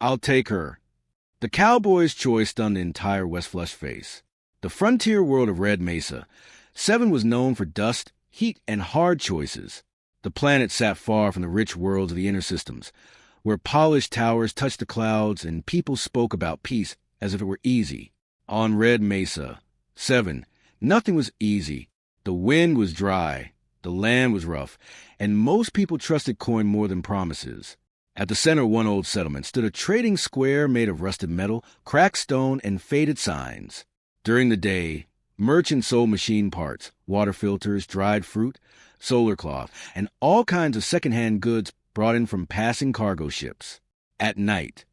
I'll take her. The cowboy's choice stunned the entire West Flush face. The frontier world of Red Mesa, 7 was known for dust, heat, and hard choices. The planet sat far from the rich worlds of the inner systems, where polished towers touched the clouds and people spoke about peace as if it were easy. On Red Mesa, 7, nothing was easy. The wind was dry, the land was rough, and most people trusted coin more than promises. At the center of one old settlement stood a trading square made of rusted metal, cracked stone, and faded signs. During the day, merchants sold machine parts, water filters, dried fruit, solar cloth, and all kinds of second-hand goods brought in from passing cargo ships. At night,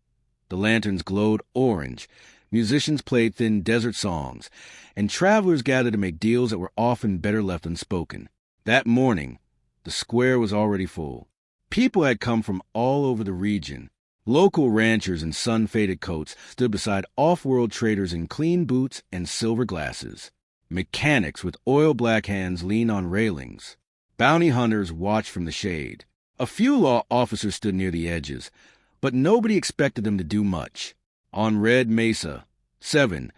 the lanterns glowed orange, musicians played thin desert songs, and travelers gathered to make deals that were often better left unspoken. That morning, the square was already full. People had come from all over the region. Local ranchers in sun-faded coats stood beside off-world traders in clean boots and silver glasses. Mechanics with oil-black hands leaned on railings. Bounty hunters watched from the shade. A few law officers stood near the edges, but nobody expected them to do much. On Red Mesa, 7,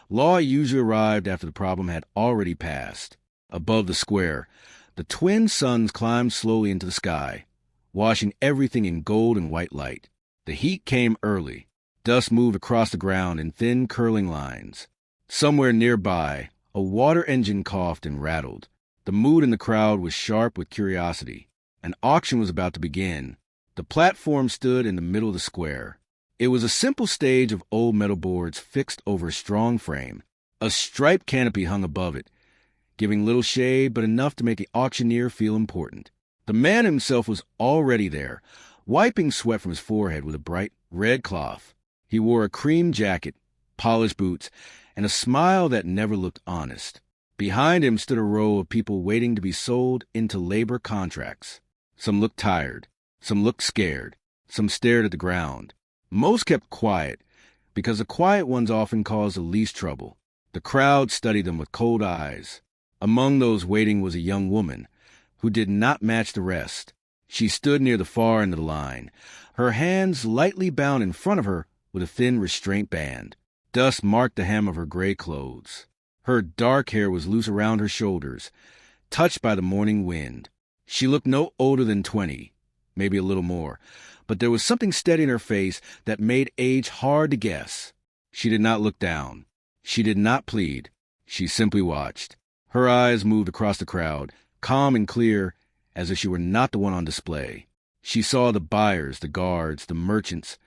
law usually arrived after the problem had already passed. Above the square, the twin suns climbed slowly into the sky, washing everything in gold and white light. The heat came early. Dust moved across the ground in thin, curling lines. Somewhere nearby, a water engine coughed and rattled. The mood in the crowd was sharp with curiosity. An auction was about to begin. The platform stood in the middle of the square. It was a simple stage of old metal boards fixed over a strong frame. A striped canopy hung above it, giving little shade but enough to make the auctioneer feel important. The man himself was already there, wiping sweat from his forehead with a bright red cloth. He wore a cream jacket, polished boots, and a smile that never looked honest. Behind him stood a row of people waiting to be sold into labor contracts. Some looked tired, some looked scared, some stared at the ground. Most kept quiet, because the quiet ones often caused the least trouble. The crowd studied them with cold eyes. Among those waiting was a young woman, who did not match the rest. She stood near the far end of the line, her hands lightly bound in front of her with a thin restraint band. Dust marked the hem of her gray clothes. Her dark hair was loose around her shoulders, touched by the morning wind. She looked no older than 20, maybe a little more, but there was something steady in her face that made age hard to guess. She did not look down. She did not plead. She simply watched. Her eyes moved across the crowd, calm and clear, as if she were not the one on display. She saw the buyers, the guards, the merchants,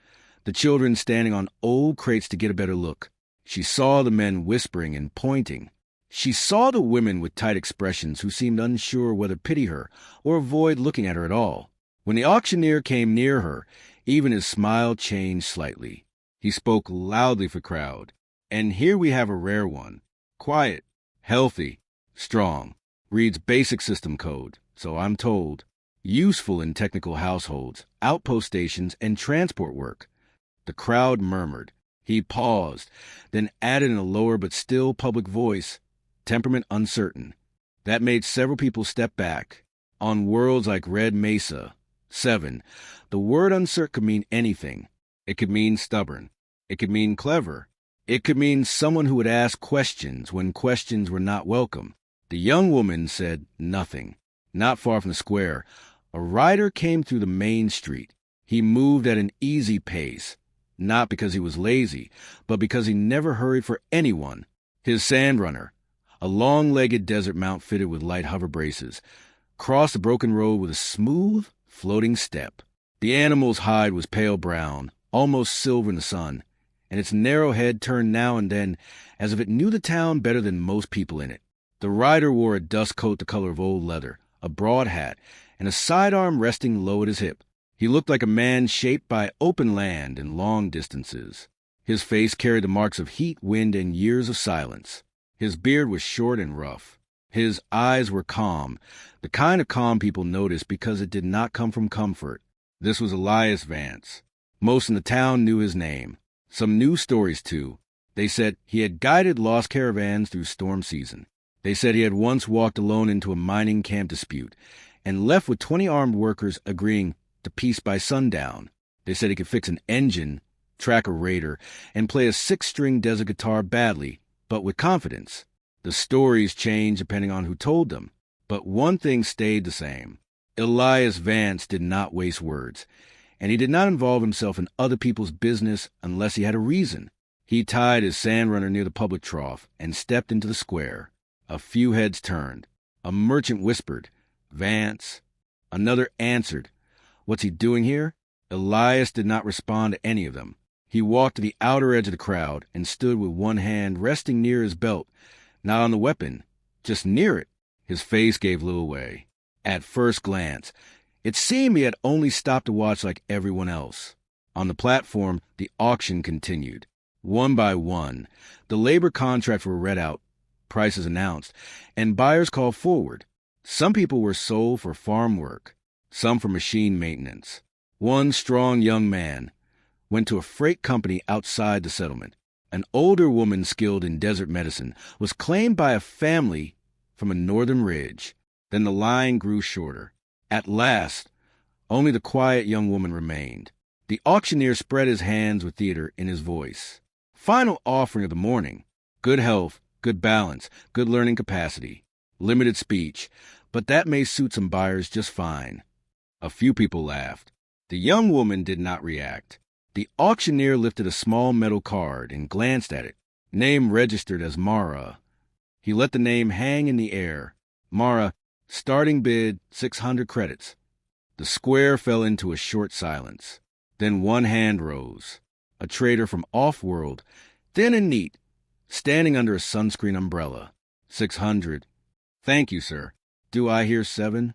the children standing on old crates to get a better look. She saw the men whispering and pointing. She saw the women with tight expressions who seemed unsure whether to pity her or avoid looking at her at all. When the auctioneer came near her, even his smile changed slightly. He spoke loudly for the crowd. And here we have a rare one. Quiet, healthy, strong. Reads basic system code, so I'm told. Useful in technical households, outpost stations, and transport work. The crowd murmured. He paused, then added in a lower but still public voice, temperament uncertain. That made several people step back. On worlds like Red Mesa, 7, the word uncertain could mean anything. It could mean stubborn. It could mean clever. It could mean someone who would ask questions when questions were not welcome. The young woman said nothing. Not far from the square, a rider came through the main street. He moved at an easy pace, not because he was lazy, but because he never hurried for anyone. His sand runner, a long-legged desert mount fitted with light hover braces, crossed the broken road with a smooth, floating step. The animal's hide was pale brown, almost silver in the sun, and its narrow head turned now and then as if it knew the town better than most people in it. The rider wore a dust coat the color of old leather, a broad hat, and a sidearm resting low at his hip. He looked like a man shaped by open land and long distances. His face carried the marks of heat, wind, and years of silence. His beard was short and rough. His eyes were calm, the kind of calm people notice because it did not come from comfort. This was Elias Vance. Most in the town knew his name. Some knew stories, too. They said he had guided lost caravans through storm season. They said he had once walked alone into a mining camp dispute and left with 20 armed workers agreeing to peace by sundown. They said he could fix an engine track a raider, and play a six-string desert guitar badly, but with confidence. The stories changed depending on who told them, but one thing stayed the same. Elias Vance did not waste words, and he did not involve himself in other people's business unless he had a reason. He tied his sand runner near the public trough and stepped into the square. A few heads turned. A merchant whispered, "Vance." Another answered, "What's he doing here?" Elias did not respond to any of them. He walked to the outer edge of the crowd and stood with one hand resting near his belt, not on the weapon, just near it. His face gave little away. At first glance, it seemed he had only stopped to watch like everyone else. On the platform, the auction continued. One by one, the labor contracts were read out, prices announced, and buyers called forward. Some people were sold for farm work, some for machine maintenance. One strong young man went to a freight company outside the settlement. An older woman skilled in desert medicine was claimed by a family from a northern ridge. Then the line grew shorter. At last, only the quiet young woman remained. The auctioneer spread his hands with theater in his voice. Final offering of the morning. Good health, good balance, good learning capacity. Limited speech, but that may suit some buyers just fine. A few people laughed. The young woman did not react. The auctioneer lifted a small metal card and glanced at it. Name registered as Mara. He let the name hang in the air. Mara, starting bid 600 credits. The square fell into a short silence. Then one hand rose. A trader from off-world, thin and neat, standing under a sunscreen umbrella. 600. Thank you, sir. Do I hear 7?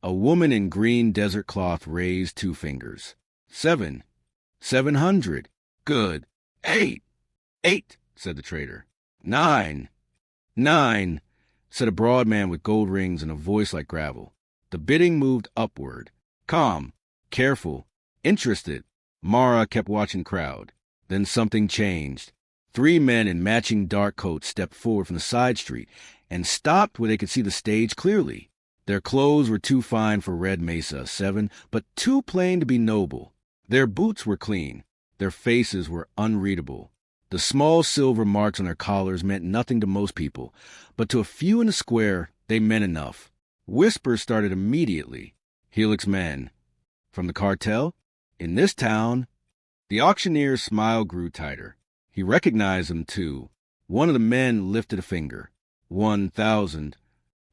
A woman in green desert cloth raised 2 fingers. 7. 700. Good. 8. 8, said the trader. 9. 9, said a broad man with gold rings and a voice like gravel. The bidding moved upward. Calm, careful, interested. Mara kept watching crowd. Then something changed. 3 men in matching dark coats stepped forward from the side street and stopped where they could see the stage clearly. Their clothes were too fine for Red Mesa 7, but too plain to be noble. Their boots were clean. Their faces were unreadable. The small silver marks on their collars meant nothing to most people, but to a few in the square, they meant enough. Whispers started immediately. Helix men. From the cartel? In this town? The auctioneer's smile grew tighter. He recognized them, too. One of the men lifted a finger. 1,000.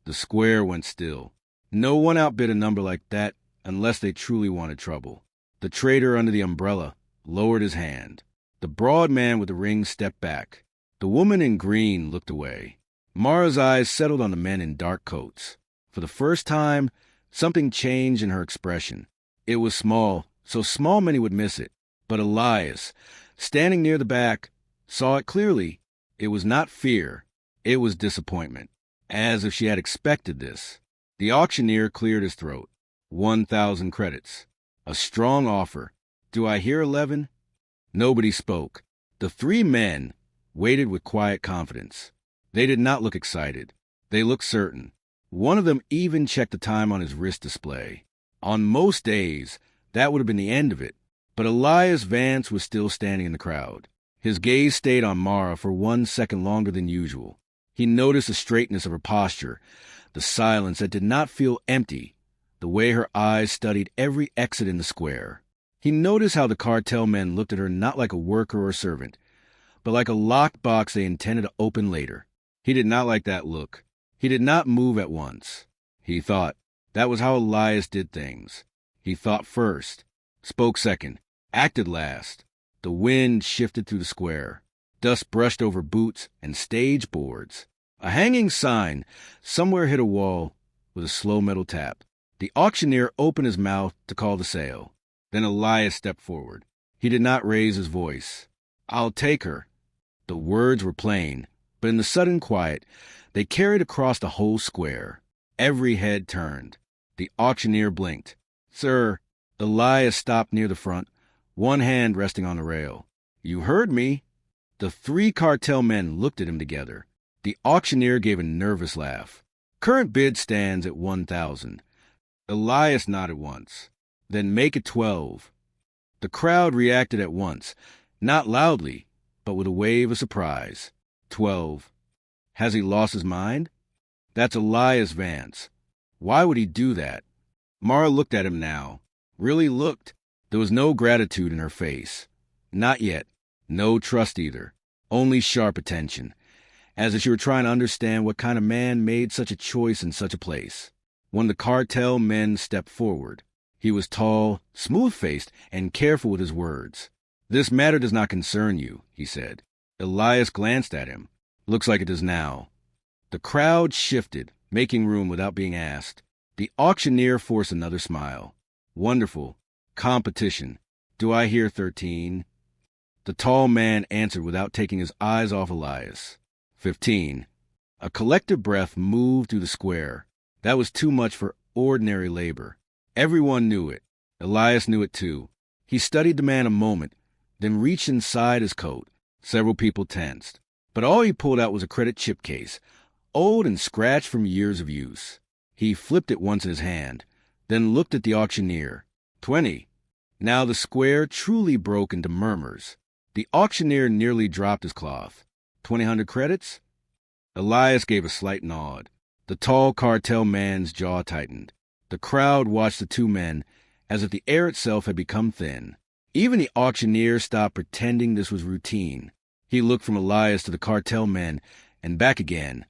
The square went still. No one outbid a number like that unless they truly wanted trouble. The trader under the umbrella lowered his hand. The broad man with the ring stepped back. The woman in green looked away. Mara's eyes settled on the men in dark coats. For the first time, something changed in her expression. It was small, so small many would miss it. But Elias, standing near the back, saw it clearly. It was not fear. It was disappointment. As if she had expected this. The auctioneer cleared his throat. 1,000 credits. A strong offer. Do I hear 11? Nobody spoke. The 3 men waited with quiet confidence. They did not look excited. They looked certain. One of them even checked the time on his wrist display. On most days, that would have been the end of it. But Elias Vance was still standing in the crowd. His gaze stayed on Mara for 1 second longer than usual. He noticed the straightness of her posture, the silence that did not feel empty, the way her eyes studied every exit in the square. He noticed how the cartel men looked at her not like a worker or servant, but like a locked box they intended to open later. He did not like that look. He did not move at once. He thought. That was how Elias did things. He thought first, spoke second, acted last. The wind shifted through the square. Dust brushed over boots and stage boards. A hanging sign somewhere hit a wall with a slow metal tap. The auctioneer opened his mouth to call the sale. Then Elias stepped forward. He did not raise his voice. I'll take her. The words were plain, but in the sudden quiet, they carried across the whole square. Every head turned. The auctioneer blinked. Sir, Elias stopped near the front, one hand resting on the rail. You heard me. The 3 cartel men looked at him together. The auctioneer gave a nervous laugh. Current bid stands at 1,000. Elias nodded once. Then make it 12. The crowd reacted at once, not loudly, but with a wave of surprise. 12. Has he lost his mind? That's Elias Vance. Why would he do that? Mara looked at him now. Really looked. There was no gratitude in her face. Not yet. No trust either. Only sharp attention, as if she were trying to understand what kind of man made such a choice in such a place. One of the cartel men stepped forward. He was tall, smooth-faced, and careful with his words. "This matter does not concern you," he said. Elias glanced at him. "Looks like it does now." The crowd shifted, making room without being asked. The auctioneer forced another smile. "Wonderful. Competition. Do I hear 13? The tall man answered without taking his eyes off Elias. 15. A collective breath moved through the square. That was too much for ordinary labor. Everyone knew it. Elias knew it too. He studied the man a moment, then reached inside his coat. Several people tensed. But all he pulled out was a credit chip case, old and scratched from years of use. He flipped it once in his hand, then looked at the auctioneer. 20. Now the square truly broke into murmurs. The auctioneer nearly dropped his cloth. 2,000 credits? Elias gave a slight nod. The tall cartel man's jaw tightened. The crowd watched the two men as if the air itself had become thin. Even the auctioneer stopped pretending this was routine. He looked from Elias to the cartel men and back again,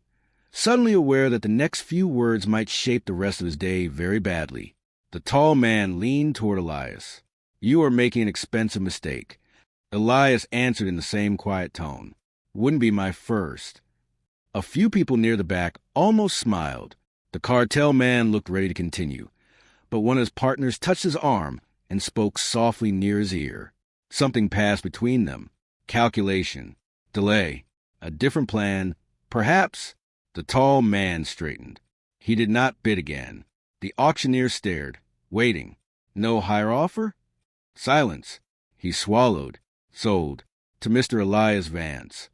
suddenly aware that the next few words might shape the rest of his day very badly. The tall man leaned toward Elias. "You are making an expensive mistake." Elias answered in the same quiet tone. "Wouldn't be my first." A few people near the back almost smiled. The cartel man looked ready to continue, but one of his partners touched his arm and spoke softly near his ear. Something passed between them. Calculation. Delay. A different plan. Perhaps. The tall man straightened. He did not bid again. The auctioneer stared, waiting. No higher offer? Silence. He swallowed. Sold. To Mr. Elias Vance.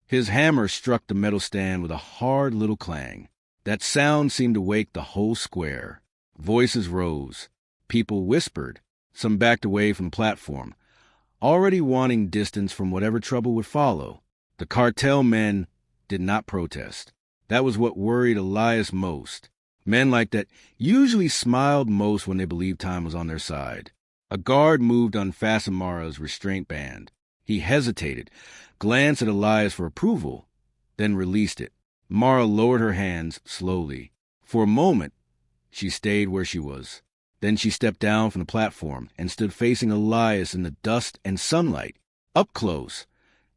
His hammer struck the metal stand with a hard little clang. That sound seemed to wake the whole square. Voices rose. People whispered. Some backed away from the platform, already wanting distance from whatever trouble would follow. The cartel men did not protest. That was what worried Elias most. Men like that usually smiled most when they believed time was on their side. A guard moved to unfasten Mara's restraint band. He hesitated, glanced at Elias for approval, then released it. Mara lowered her hands slowly. For a moment, she stayed where she was. Then she stepped down from the platform and stood facing Elias in the dust and sunlight. Up close,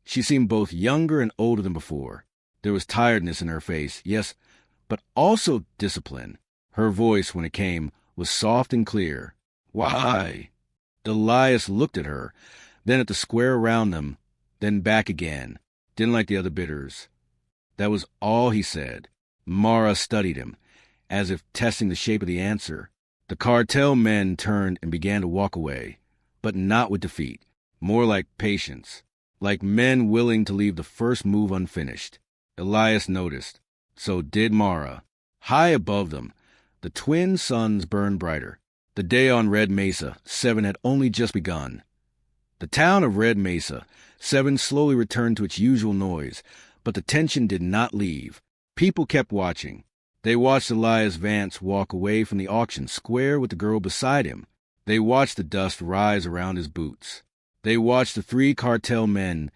she seemed both younger and older than before. There was tiredness in her face, yes, but also discipline. Her voice, when it came, was soft and clear. "Why?" Elias looked at her, then at the square around them, then back again. Didn't like the other bidders. That was all he said. Mara studied him, as if testing the shape of the answer. The cartel men turned and began to walk away, but not with defeat, more like patience, like men willing to leave the first move unfinished. Elias noticed. So did Mara. High above them, the twin suns burned brighter. The day on Red Mesa, 7 had only just begun. The town of Red Mesa, 7 slowly returned to its usual noise, but the tension did not leave. People kept watching. They watched Elias Vance walk away from the auction square with the girl beside him. They watched the dust rise around his boots. They watched the 3 cartel men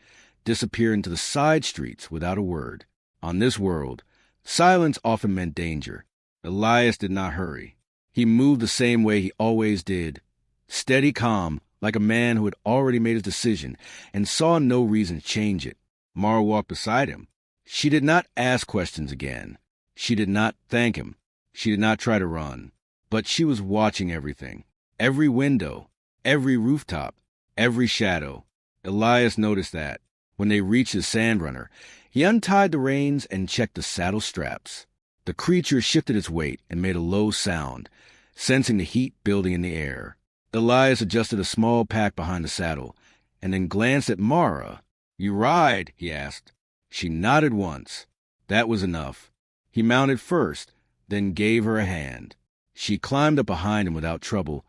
disappear into the side streets without a word. On this world, silence often meant danger. Elias did not hurry. He moved the same way he always did. Steady, calm, like a man who had already made his decision and saw no reason to change it. Mara walked beside him. She did not ask questions again. She did not thank him. She did not try to run. But she was watching everything. Every window, every rooftop, every shadow. Elias noticed that. When they reached his sand runner, he untied the reins and checked the saddle straps. The creature shifted its weight and made a low sound, sensing the heat building in the air. Elias adjusted a small pack behind the saddle and then glanced at Mara. "You ride?" he asked. She nodded once. That was enough. He mounted first, then gave her a hand. She climbed up behind him without trouble,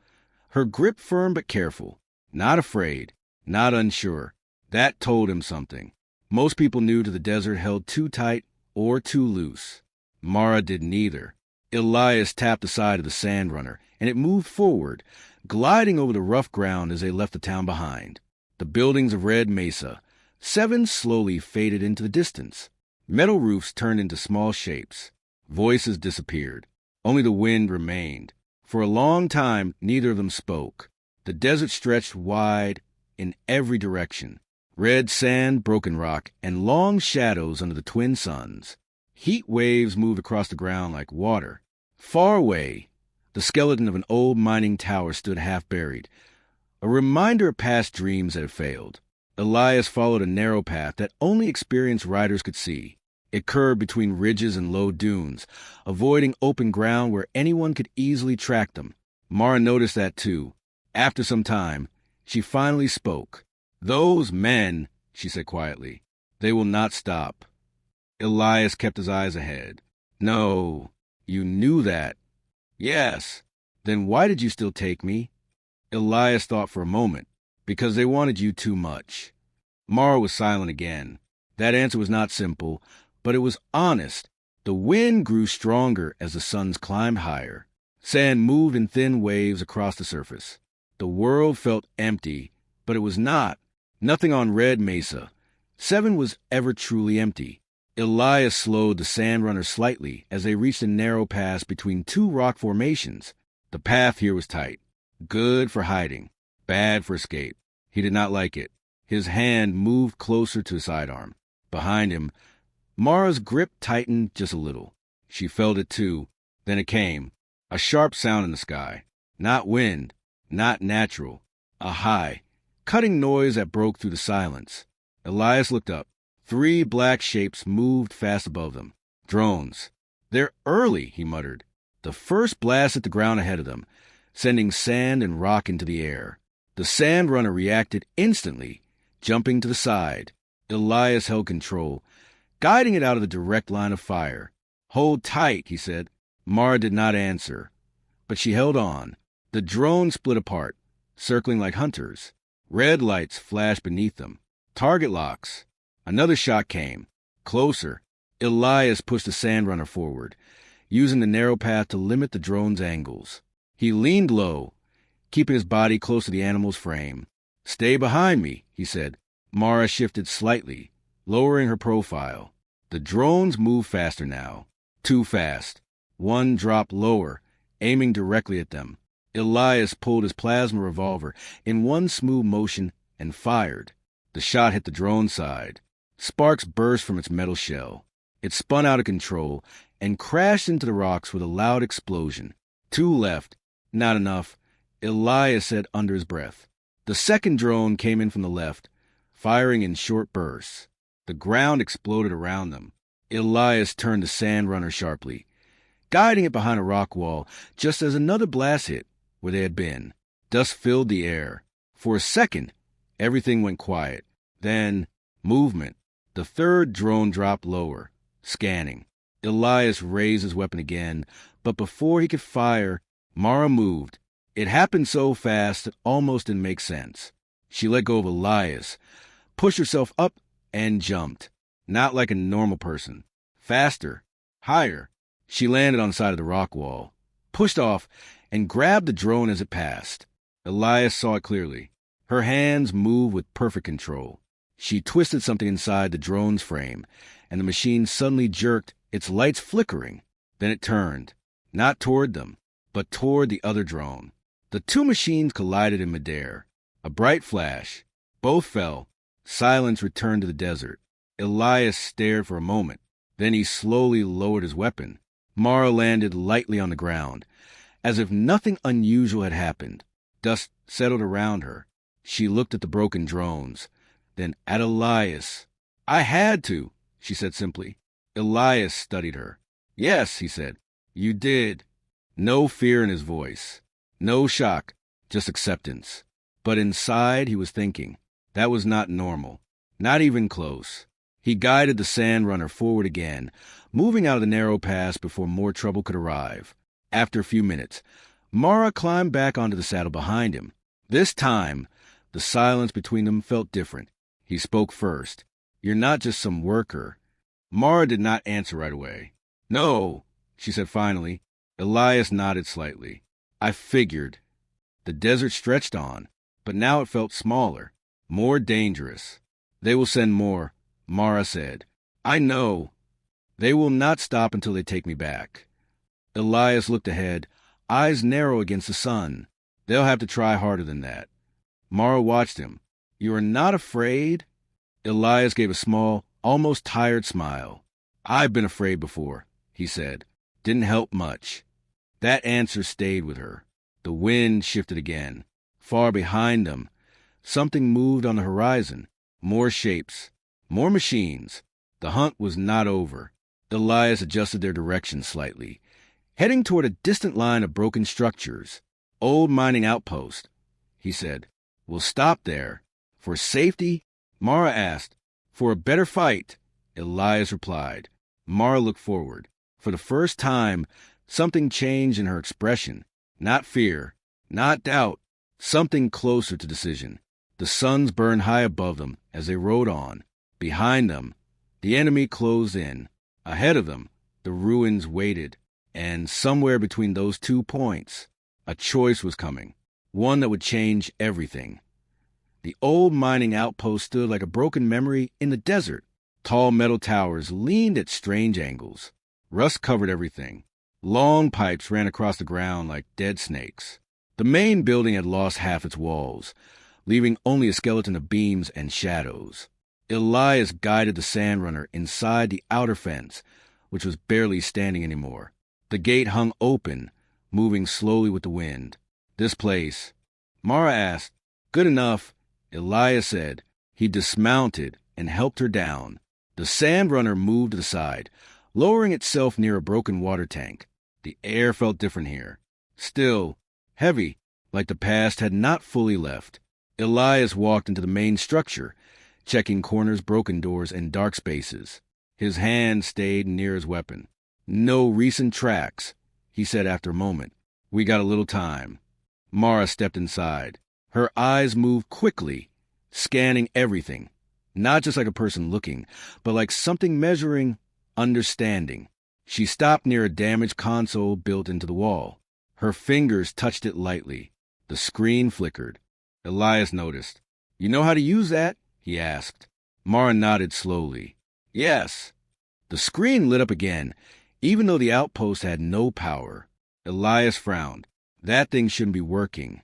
her grip firm but careful. Not afraid, not unsure. That told him something. Most people knew that the desert held too tight or too loose. Mara did neither. Elias tapped the side of the sand runner, and it moved forward, gliding over the rough ground as they left the town behind. The buildings of Red Mesa, 7 slowly faded into the distance. Metal roofs turned into small shapes. Voices disappeared. Only the wind remained. For a long time, neither of them spoke. The desert stretched wide in every direction. Red sand, broken rock, and long shadows under the twin suns. Heat waves moved across the ground like water. Far away, the skeleton of an old mining tower stood half-buried, a reminder of past dreams that had failed. Elias followed a narrow path that only experienced riders could see. It curved between ridges and low dunes, avoiding open ground where anyone could easily track them. Mara noticed that too. After some time, she finally spoke. "Those men," she said quietly, "they will not stop." Elias kept his eyes ahead. "No, you knew that." "Yes." "Then why did you still take me?" Elias thought for a moment. "Because they wanted you too much." Mara was silent again. That answer was not simple, but it was honest. The wind grew stronger as the suns climbed higher. Sand moved in thin waves across the surface. The world felt empty, but it was not. Nothing on Red Mesa. 7 was ever truly empty. Elias slowed the sand runner slightly as they reached a narrow pass between 2 rock formations. The path here was tight. Good for hiding. Bad for escape. He did not like it. His hand moved closer to his sidearm. Behind him, Mara's grip tightened just a little. She felt it too. Then it came. A sharp sound in the sky. Not wind. Not natural. A high, cutting noise that broke through the silence. Elias looked up. 3 black shapes moved fast above them. Drones. "They're early," he muttered. The first blast hit the ground ahead of them, sending sand and rock into the air. The sand runner reacted instantly, jumping to the side. Elias held control, guiding it out of the direct line of fire. "Hold tight," he said. Mara did not answer, but she held on. The drone split apart, circling like hunters. Red lights flashed beneath them. Target locks. Another shot came. Closer. Elias pushed the sand runner forward, using the narrow path to limit the drone's angles. He leaned low, keeping his body close to the animal's frame. "Stay behind me," he said. Mara shifted slightly, lowering her profile. The drones moved faster now. Too fast. One dropped lower, aiming directly at them. Elias pulled his plasma revolver in one smooth motion and fired. The shot hit the drone side. Sparks burst from its metal shell. It spun out of control and crashed into the rocks with a loud explosion. 2 left. Not enough, Elias said under his breath. The second drone came in from the left, firing in short bursts. The ground exploded around them. Elias turned the sand runner sharply, guiding it behind a rock wall just as another blast hit where they had been. Dust filled the air. For a second, everything went quiet. Then, movement. The third drone dropped lower, scanning. Elias raised his weapon again, but before he could fire, Mara moved. It happened so fast it almost didn't make sense. She let go of Elias, pushed herself up, and jumped. Not like a normal person. Faster. Higher. She landed on the side of the rock wall, pushed off, and grabbed the drone as it passed. Elias saw it clearly. Her hands moved with perfect control. She twisted something inside the drone's frame, and the machine suddenly jerked, its lights flickering. Then it turned, not toward them, but toward the other drone. The 2 machines collided in midair. A bright flash. Both fell. Silence returned to the desert. Elias stared for a moment. Then he slowly lowered his weapon. Mara landed lightly on the ground, as if nothing unusual had happened. Dust settled around her. She looked at the broken drones, then at Elias. "I had to," she said simply. Elias studied her. "Yes," he said, "you did." No fear in his voice. No shock, just acceptance. But inside he was thinking. That was not normal. Not even close. He guided the sand runner forward again, moving out of the narrow pass before more trouble could arrive. After a few minutes, Mara climbed back onto the saddle behind him. This time, The silence between them felt different. He spoke first. "You're not just some worker." Mara did not answer right away. "No," she said finally. Elias nodded slightly. "I figured." The desert stretched on, but now it felt smaller, more dangerous. "They will send more," Mara said. "I know. They will not stop until they take me back." Elias looked ahead, eyes narrow against the sun. "They'll have to try harder than that." Mara watched him. "You are not afraid?" Elias gave a small, almost tired smile. "I've been afraid before," he said. "Didn't help much." That answer stayed with her. The wind shifted again. Far behind them, something moved on the horizon. More shapes, more machines. The hunt was not over. Elias adjusted their direction slightly, heading toward a distant line of broken structures. "Old mining outpost," he said. "We'll stop there." "For safety?" Mara asked. "For a better fight," Elias replied. Mara looked forward. For the first time, something changed in her expression. Not fear, not doubt, something closer to decision. The suns burned high above them as they rode on. Behind them, the enemy closed in. Ahead of them, the ruins waited. And somewhere between those 2 points, a choice was coming, one that would change everything. The old mining outpost stood like a broken memory in the desert. Tall metal towers leaned at strange angles. Rust covered everything. Long pipes ran across the ground like dead snakes. The main building had lost half its walls, leaving only a skeleton of beams and shadows. Elias guided the sand runner inside the outer fence, which was barely standing anymore. The gate hung open, moving slowly with the wind. "This place?" Mara asked. "Good enough," Elias said. He dismounted and helped her down. The sand runner moved to the side, lowering itself near a broken water tank. The air felt different here. Still, heavy, like the past had not fully left. Elias walked into the main structure, checking corners, broken doors, and dark spaces. His hand stayed near his weapon. "No recent tracks," he said after a moment. "We got a little time." Mara stepped inside. Her eyes moved quickly, scanning everything. Not just like a person looking, but like something measuring, understanding. She stopped near a damaged console built into the wall. Her fingers touched it lightly. The screen flickered. Elias noticed. "You know how to use that?" he asked. Mara nodded slowly. "Yes." The screen lit up again, even though the outpost had no power. Elias frowned. That thing shouldn't be working.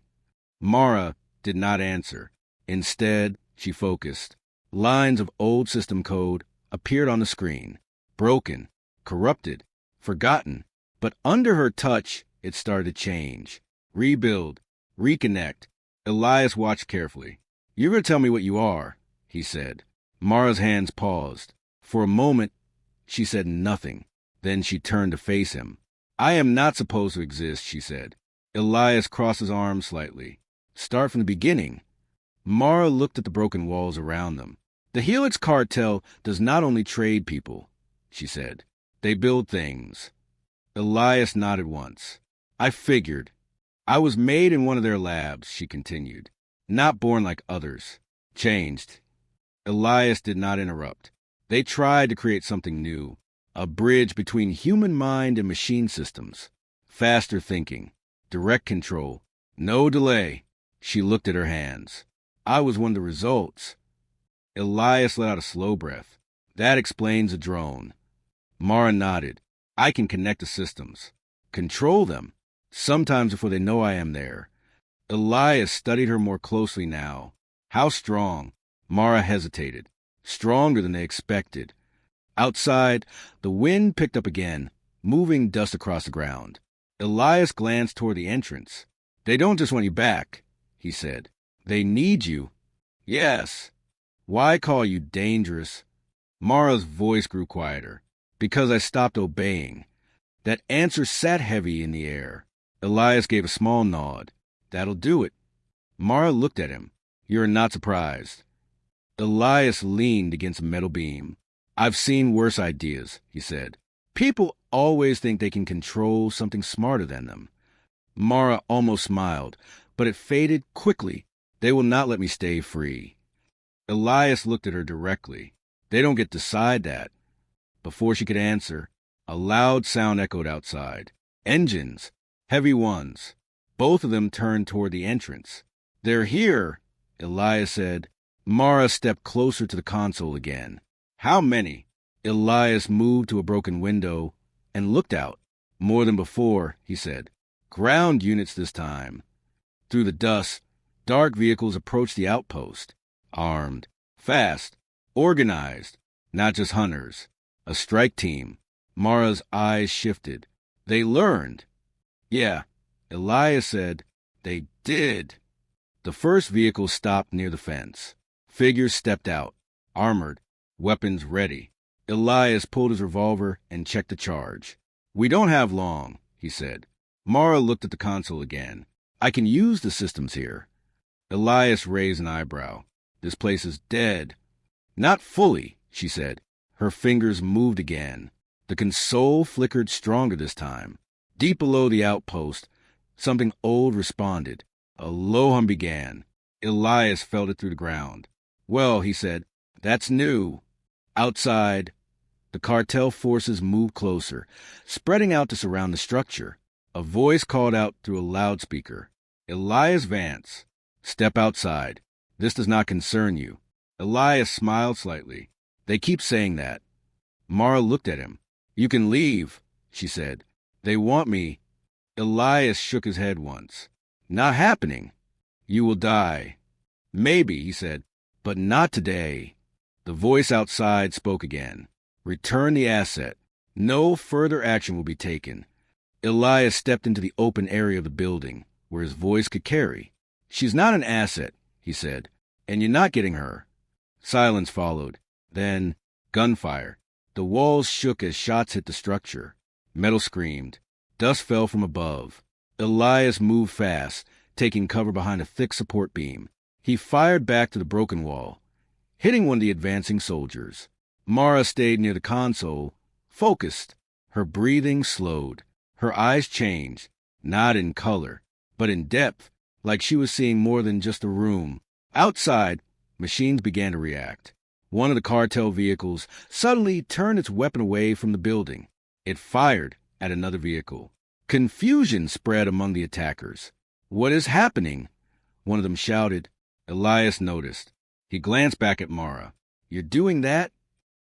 Mara did not answer. Instead, she focused. Lines of old system code appeared on the screen. Broken, corrupted, forgotten. But under her touch, it started to change. Rebuild, reconnect. Elias watched carefully. "You're going to tell me what you are," he said. Mara's hands paused. For a moment, she said nothing. Then she turned to face him. "I am not supposed to exist," she said. Elias crossed his arms slightly. "Start from the beginning." Mara looked at the broken walls around them. "The Helix cartel does not only trade people," she said. "They build things." Elias nodded once. "I figured. I was made in one of their labs," she continued. "Not born like others. Changed." Elias did not interrupt. "They tried to create something new. A bridge between human mind and machine systems. Faster thinking. Direct control. No delay." She looked at her hands. "I was one of the results." Elias let out a slow breath. "That explains a drone." Mara nodded. "I can connect the systems. Control them. Sometimes before they know I am there." Elias studied her more closely now. "How strong?" Mara hesitated. "Stronger than they expected." Outside, the wind picked up again, moving dust across the ground. Elias glanced toward the entrance. "They don't just want you back," he said. "They need you." "Yes." "Why call you dangerous?" Mara's voice grew quieter. "Because I stopped obeying." That answer sat heavy in the air. Elias gave a small nod. "That'll do it." Mara looked at him. "You're not surprised." Elias leaned against a metal beam. "I've seen worse ideas," he said. "People always think they can control something smarter than them." Mara almost smiled, but it faded quickly. They will not let me stay free. Elias looked at her directly. They don't get to decide that. Before she could answer, a loud sound echoed outside. Engines. Heavy ones. Both of them turned toward the entrance. They're here, Elias said. Mara stepped closer to the console again. How many? Elias moved to a broken window and looked out. More than before, he said. Ground units this time. Through the dust, dark vehicles approached the outpost. Armed. Fast. Organized. Not just hunters. A strike team. Mara's eyes shifted. They learned. Yeah, Elias said. They did. The first vehicle stopped near the fence. Figures stepped out. Armored. Weapons ready. Elias pulled his revolver and checked the charge. We don't have long, he said. Mara looked at the console again. I can use the systems here. Elias raised an eyebrow. This place is dead. Not fully, she said. Her fingers moved again. The console flickered stronger this time. Deep below the outpost, something old responded. A low hum began. Elias felt it through the ground. Well, he said, that's new. Outside, the cartel forces moved closer, spreading out to surround the structure. A voice called out through a loudspeaker. Elias Vance, step outside. This does not concern you. Elias smiled slightly. They keep saying that. Mara looked at him. You can leave, she said. They want me. Elias shook his head once. Not happening. You will die. Maybe, he said, but not today. The voice outside spoke again. Return the asset. No further action will be taken. Elias stepped into the open area of the building, where his voice could carry. She's not an asset, he said, and you're not getting her. Silence followed. Then, gunfire. The walls shook as shots hit the structure. Metal screamed. Dust fell from above. Elias moved fast, taking cover behind a thick support beam. He fired back to the broken wall, hitting one of the advancing soldiers. Mara stayed near the console, focused. Her breathing slowed. Her eyes changed, not in color, but in depth, like she was seeing more than just a room. Outside, machines began to react. One of the cartel vehicles suddenly turned its weapon away from the building. It fired at another vehicle. Confusion spread among the attackers. What is happening? One of them shouted. Elias noticed. He glanced back at Mara. You're doing that?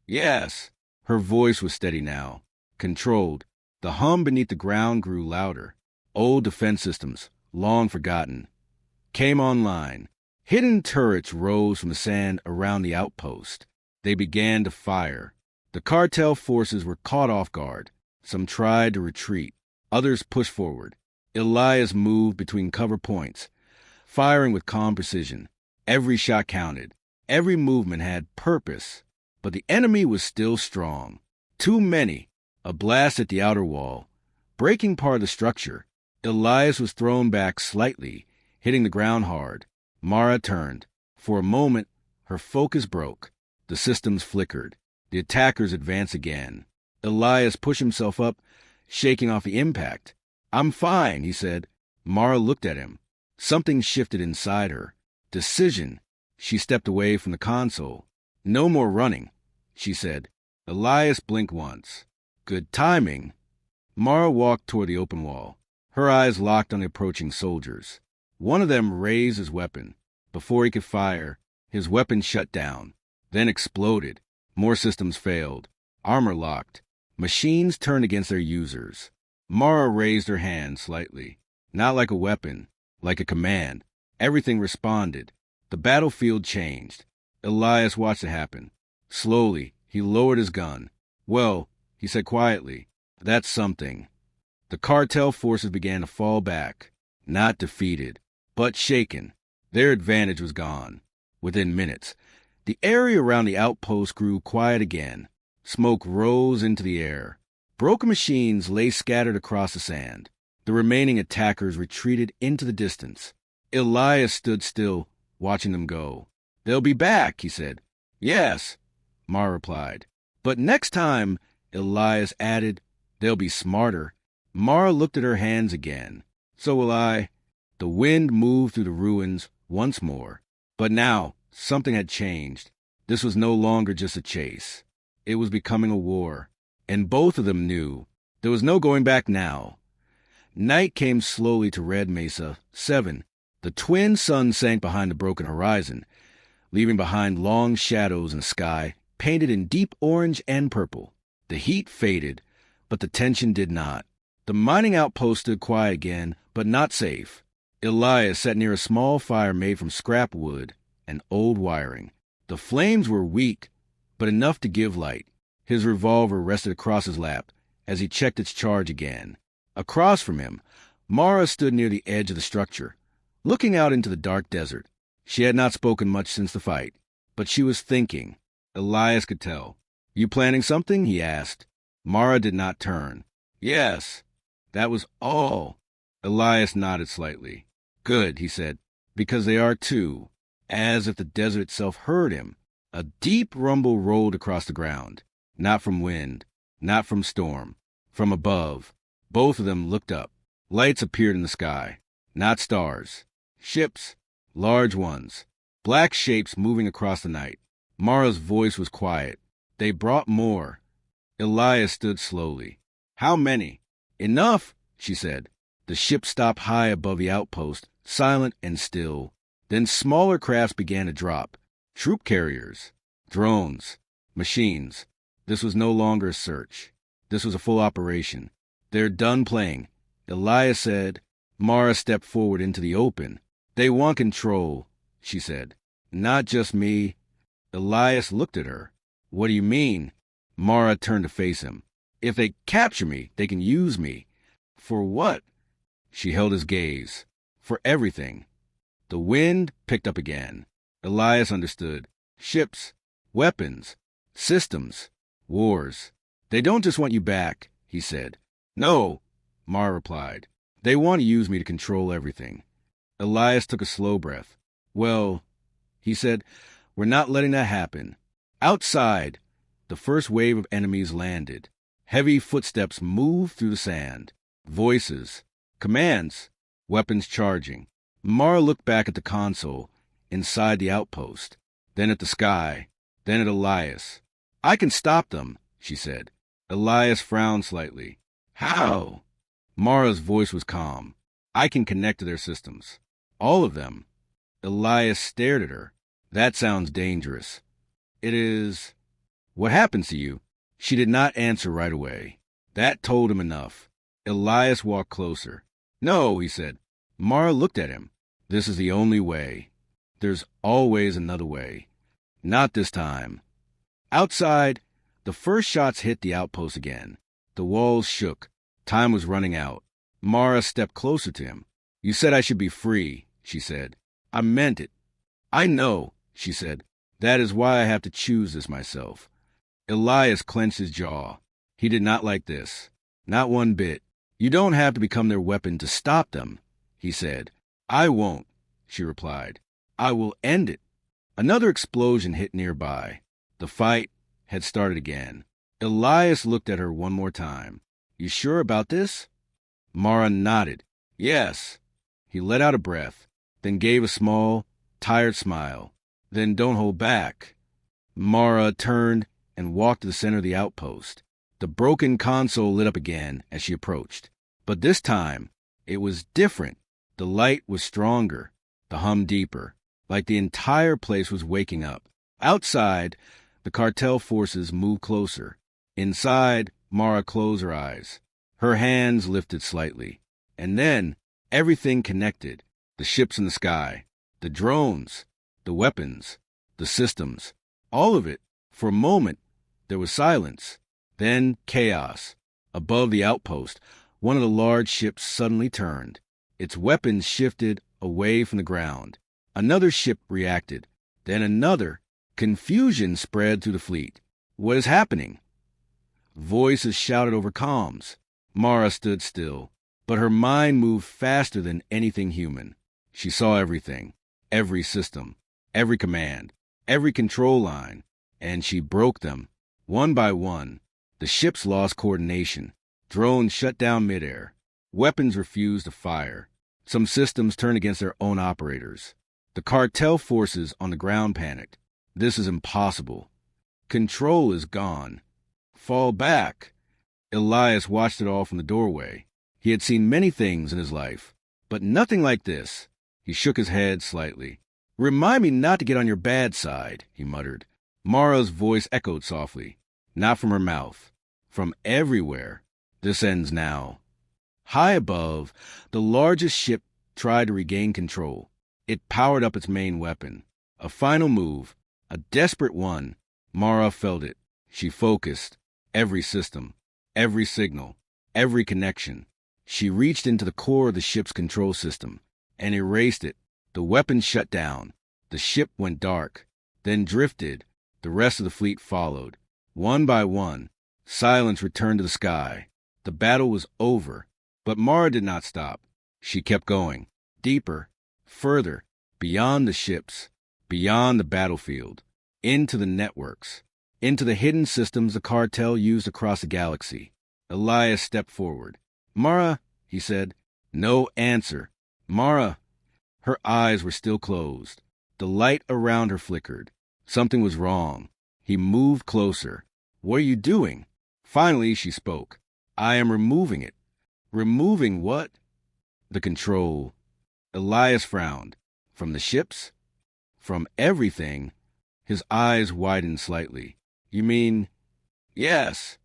Yes. Her voice was steady now, controlled. The hum beneath the ground grew louder. Old defense systems, long forgotten, came online. Hidden turrets rose from the sand around the outpost. They began to fire. The cartel forces were caught off guard. Some tried to retreat. Others pushed forward. Elias moved between cover points, firing with calm precision. Every shot counted. Every movement had purpose. But the enemy was still strong. Too many. A blast at the outer wall, breaking part of the structure. Elias was thrown back slightly, hitting the ground hard. Mara turned. For a moment, her focus broke. The systems flickered. The attackers advanced again. Elias pushed himself up, shaking off the impact. I'm fine, he said. Mara looked at him. Something shifted inside her. Decision. She stepped away from the console. No more running, she said. Elias blinked once. Good timing. Mara walked toward the open wall. Her eyes locked on the approaching soldiers. One of them raised his weapon. Before he could fire, his weapon shut down, then exploded. More systems failed. Armor locked. Machines turned against their users. Mara raised her hand slightly. Not like a weapon, like a command. Everything responded. The battlefield changed. Elias watched it happen. Slowly, he lowered his gun. Well, he said quietly, that's something. The cartel forces began to fall back, not defeated, but shaken. Their advantage was gone. Within minutes, the area around the outpost grew quiet again. Smoke rose into the air. Broken machines lay scattered across the sand. The remaining attackers retreated into the distance. Elias stood still, watching them go. They'll be back, he said. Yes, Mara replied. But next time, Elias added, they'll be smarter. Mara looked at her hands again. So will I. The wind moved through the ruins, once more. But now, something had changed. This was no longer just a chase. It was becoming a war. And both of them knew. There was no going back now. Night came slowly to Red Mesa 7. The twin suns sank behind the broken horizon, leaving behind long shadows in the sky, painted in deep orange and purple. The heat faded, but the tension did not. The mining outpost stood quiet again, but not safe. Elias sat near a small fire made from scrap wood and old wiring. The flames were weak, but enough to give light. His revolver rested across his lap as he checked its charge again. Across from him, Mara stood near the edge of the structure, looking out into the dark desert. She had not spoken much since the fight, but she was thinking. Elias could tell. "You planning something?" he asked. Mara did not turn. "Yes." That was all. Elias nodded slightly. "Good," he said, "because they are too." As if the desert itself heard him, a deep rumble rolled across the ground. Not from wind, not from storm, from above. Both of them looked up. Lights appeared in the sky. Not stars. Ships. Large ones. Black shapes moving across the night. Mara's voice was quiet. "They brought more." Elias stood slowly. "How many?" "Enough," she said. The ship stopped high above the outpost, silent and still. Then smaller crafts began to drop. Troop carriers. Drones. Machines. This was no longer a search. This was a full operation. "They're done playing," Elias said. Mara stepped forward into the open. "They want control," she said. "Not just me." Elias looked at her. "What do you mean?" Mara turned to face him. "If they capture me, they can use me." "For what?" She held his gaze. "For everything." The wind picked up again. Elias understood. Ships, weapons, systems, wars. "They don't just want you back," he said. "No," Mara replied. "They want to use me to control everything." Elias took a slow breath. "Well," he said, "we're not letting that happen." Outside, the first wave of enemies landed. Heavy footsteps moved through the sand. Voices. Commands. Weapons charging. Mara looked back at the console, inside the outpost, then at the sky, then at Elias. "I can stop them," she said. Elias frowned slightly. "How?" Mara's voice was calm. "I can connect to their systems. All of them." Elias stared at her. "That sounds dangerous." "It is." "What happens to you?" She did not answer right away. That told him enough. Elias walked closer. "No," he said. Mara looked at him. "This is the only way. There's always another way. Not this time." Outside, the first shots hit the outpost again. The walls shook. Time was running out. Mara stepped closer to him. "You said I should be free," she said. "I meant it." "I know," she said. "That is why I have to choose this myself." Elias clenched his jaw. He did not like this. Not one bit. "You don't have to become their weapon to stop them," he said. "I won't," she replied. "I will end it." Another explosion hit nearby. The fight had started again. Elias looked at her one more time. "You sure about this?" Mara nodded. "Yes." He let out a breath, then gave a small, tired smile. "Then don't hold back." Mara turned and walked to the center of the outpost. The broken console lit up again as she approached. But this time, it was different. The light was stronger, the hum deeper, like the entire place was waking up. Outside, the cartel forces moved closer. Inside, Mara closed her eyes. Her hands lifted slightly. And then, everything connected. The ships in the sky, the drones, the weapons, the systems. All of it. For a moment, there was silence. Then chaos. Above the outpost, one of the large ships suddenly turned. Its weapons shifted away from the ground. Another ship reacted. Then another. Confusion spread through the fleet. "What is happening?" Voices shouted over comms. Mara stood still, but her mind moved faster than anything human. She saw everything, every system, every command, every control line, and she broke them, one by one. The ships lost coordination. Drones shut down midair. Weapons refused to fire. Some systems turned against their own operators. The cartel forces on the ground panicked. This is impossible. Control is gone. Fall back. Elias watched it all from the doorway. He had seen many things in his life, but nothing like this. He shook his head slightly. Remind me not to get on your bad side, he muttered. Mara's voice echoed softly, not from her mouth, from everywhere. This ends now. High above, the largest ship tried to regain control. It powered up its main weapon. A final move, a desperate one. Mara felt it. She focused. Every system, every signal, every connection. She reached into the core of the ship's control system and erased it. The weapon shut down. The ship went dark, then drifted. The rest of the fleet followed. One by one, silence returned to the sky. The battle was over, but Mara did not stop. She kept going, deeper, further, beyond the ships, beyond the battlefield, into the networks, into the hidden systems the cartel used across the galaxy. Elias stepped forward. Mara, he said. No answer. Mara. Her eyes were still closed. The light around her flickered. Something was wrong. He moved closer. What are you doing? Finally, she spoke. I am removing it. Removing what? The control. Elias frowned. From the ships? From everything? His eyes widened slightly. You mean? Yes.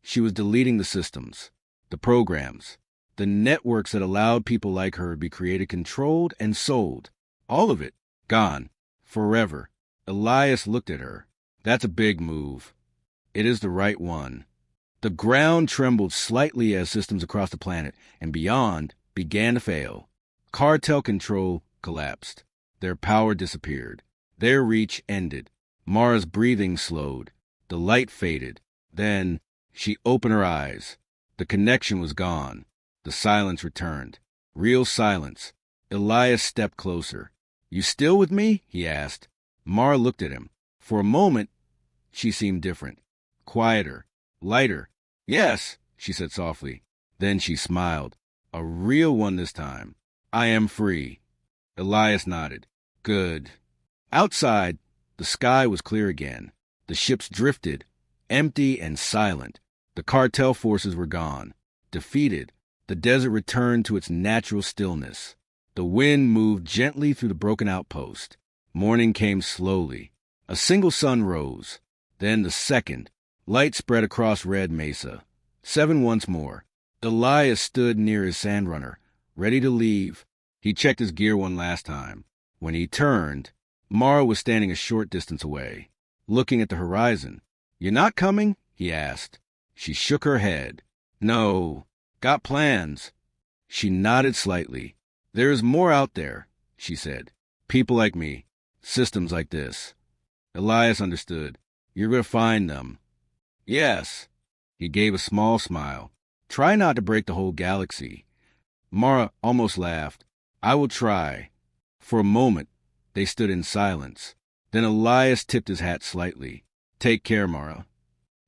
She was deleting the systems, the programs, the networks that allowed people like her to be created, controlled, and sold. All of it. Gone. Forever. Elias looked at her. That's a big move. It is the right one. The ground trembled slightly as systems across the planet and beyond began to fail. Cartel control collapsed. Their power disappeared. Their reach ended. Mara's breathing slowed. The light faded. Then she opened her eyes. The connection was gone. The silence returned. Real silence. Elias stepped closer. You still with me? He asked. Mara looked at him. For a moment, she seemed different. Quieter. Lighter. Yes, she said softly. Then she smiled. A real one this time. I am free. Elias nodded. Good. Outside, the sky was clear again. The ships drifted, empty and silent. The cartel forces were gone. Defeated, the desert returned to its natural stillness. The wind moved gently through the broken outpost. Morning came slowly. A single sun rose. Then the second. Light spread across Red Mesa. 7 once more. Elias stood near his sandrunner, ready to leave. He checked his gear one last time. When he turned, Mara was standing a short distance away, looking at the horizon. You not coming? He asked. She shook her head. No. Got plans. She nodded slightly. There is more out there, she said. People like me. Systems like this. Elias understood. You're going to find them. Yes. He gave a small smile. Try not to break the whole galaxy. Mara almost laughed. I will try. For a moment, they stood in silence. Then Elias tipped his hat slightly. Take care, Mara.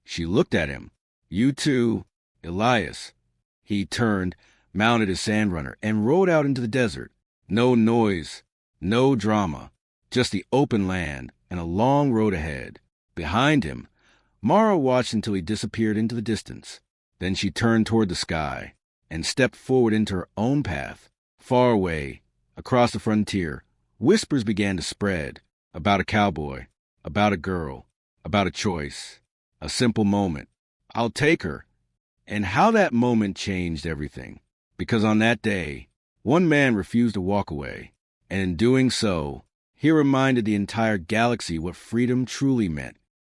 She looked at him. You too, Elias. He turned, mounted his sandrunner, and rode out into the desert. No noise, no drama, just the open land and a long road ahead. Behind him, Mara watched until he disappeared into the distance. Then she turned toward the sky and stepped forward into her own path. Far away, across the frontier, whispers began to spread about a cowboy, about a girl, about a choice, a simple moment. I'll take her. And how that moment changed everything. Because on that day, one man refused to walk away, and in doing so, he reminded the entire galaxy what freedom truly meant.